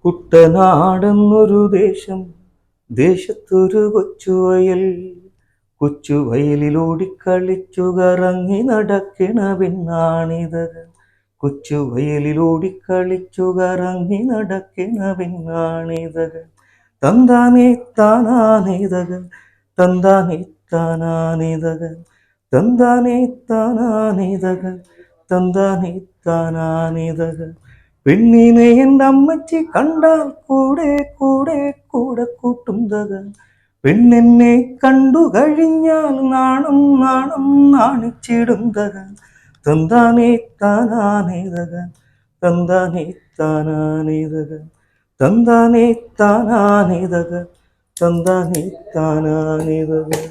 കുട്ടനാടെന്നൊരു ദേശം, ദേശത്തൊരു കൊച്ചുവയൽ, കൊച്ചുവയലിലോടിക്കളിച്ചു കറങ്ങി നടക്കണ പെണ്ണാണിതകൾ, കൊച്ചുവയലിലോടിക്കളിച്ചു കറങ്ങി നടക്കണ പെണ്ണാണിതകൾ. തന്താനേ താനാനിതകൾ, തന്താനേ താനാനിതകൾ, തന്താനേ താനാനിതകൾ, തന്താനേ താനാനിതകൾ. പെണ്ണിനെ എൻ്റെ അമ്മച്ചി കണ്ടാൽ കൂടെ കൂടെ കൂടെ കൂട്ടുന്തകൾ, പെണ്ണെന്നെ കണ്ടു കഴിഞ്ഞാൽ നാണം നാണം നാണിച്ചിടുന്തകൾ. തന്താനേ താനാനിതകൾ, തന്താനേ താനാനിതകൾ, തന്താനേ താനാനിതകൾ, തന്താനേ താനാനിതകൾ.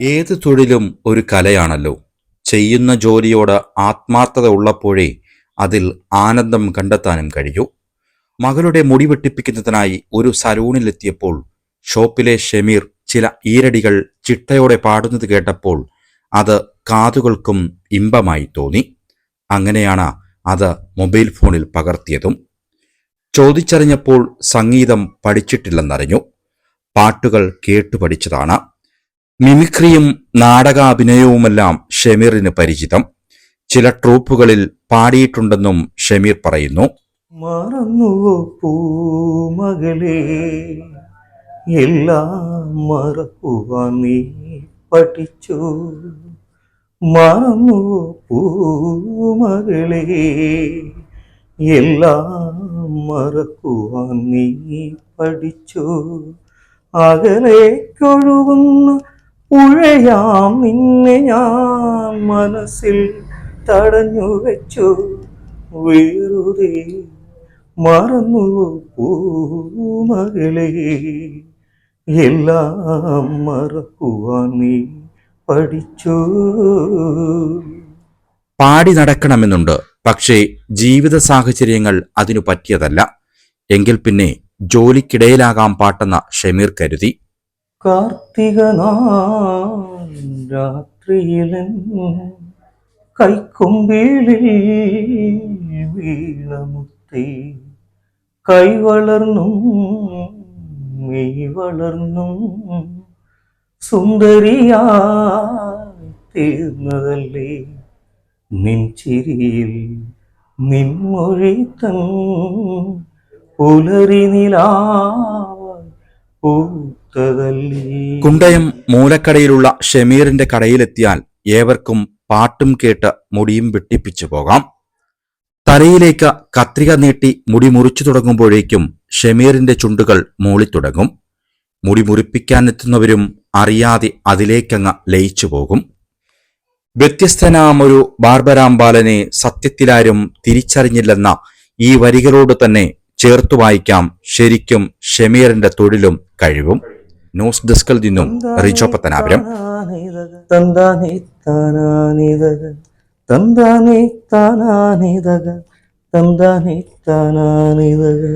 ഏത് തൊഴിലും ഒരു കലയാണല്ലോ. ചെയ്യുന്ന ജോലിയോട് ആത്മാർത്ഥത ഉള്ളപ്പോഴേ അതിൽ ആനന്ദം കണ്ടെത്താനും കഴിയൂ. മകളുടെ മുടി വെട്ടിപ്പിക്കുന്നതിനായി ഒരു സലൂണിലെത്തിയപ്പോൾ ഷോപ്പിലെ ഷമീർ ചില ഈരടികൾ ചിട്ടയോടെ പാടുന്നത് കേട്ടപ്പോൾ അത് കാതുകൾക്കും ഇമ്പമായി തോന്നി. അങ്ങനെയാണ് അത് മൊബൈൽ ഫോണിൽ പകർത്തിയതും. ചോദിച്ചറിഞ്ഞപ്പോൾ സംഗീതം പഠിച്ചിട്ടില്ലെന്നറിഞ്ഞു. പാട്ടുകൾ കേട്ടു പഠിച്ചതാണ്. മിമിക്രിയും നാടകാഭിനയവുമെല്ലാം ഷമീറിന് പരിചിതം. ചില ട്രൂപ്പുകളിൽ പാടിയിട്ടുണ്ടെന്നും ഷമീർ പറയുന്നു. മറന്നുവോ പൂമകളെ, എല്ലാം മറക്കുവാൻ നീ പഠിച്ചു. മറന്നുവോ പൂമകളെ, എല്ലാം മറക്കുവാൻ നീ പഠിച്ചു. അകലേക്കൊഴുകുന്ന പുഴയാം നിന്നെ ഞാൻ മനസ്സിൽ തടഞ്ഞു വെച്ചു വെറുതെ. മറന്നുവോ പൂമകളെ, എല്ലാം മറക്കുവാൻ നീ പഠിച്ചു. പാടി നടക്കണമെന്നുണ്ട്, പക്ഷേ ജീവിത സാഹചര്യങ്ങൾ അതിനു പറ്റിയതല്ല. എങ്കിൽ പിന്നെ ജോലിക്കിടയിലാകാം പാട്ടെന്ന ഷമീർ കരുതി. കാർത്തിക രാത്രിയിലൻ കൈക്കൊമ്പിളിൽ വീണമുത്തേ, കൈ വളർന്നും മെയ് വളർന്നും സുന്ദരിയായി തീർന്നതല്ലേ നിൻ ചിരിയിൽ നിൻമൊഴി തൻ പുലരി നിലാവായി പൂത്തതല്ലേ. കുണ്ടയം മൂലക്കടയിലുള്ള ഷമീറിന്റെ കടയിലെത്തിയാൽ ഏവർക്കും പാട്ടും കേട്ട് മുടിയും വെട്ടിപ്പിച്ചു പോകാം. തലയിലേക്ക് കത്രിക നീട്ടി മുടി മുറിച്ചു തുടങ്ങുമ്പോഴേക്കും ഷമീറിന്റെ ചുണ്ടുകൾ മൂളിത്തുടങ്ങും. മുടി മുറിപ്പിക്കാനെത്തുന്നവരും അറിയാതെ അതിലേക്കങ്ങ് ലയിച്ചു പോകും. വ്യത്യസ്തനാമൊരു ബാർബരാംബാലനെ സത്യത്തിലാരും തിരിച്ചറിഞ്ഞില്ലെന്ന ഈ വരികളോട് തന്നെ ചേർത്തു വായിക്കാം ശരിക്കും ഷമീറിന്റെ തൊഴിലും കഴിവും. ന്യൂസ് ഡെസ്കിൽ നിന്നും റിജോ പത്തനാപുരം. തന്താനേ താനാനിതകൾ, തന്താനേ താനാനിതകൾ, തന്താനേ താനാനിതകൾ.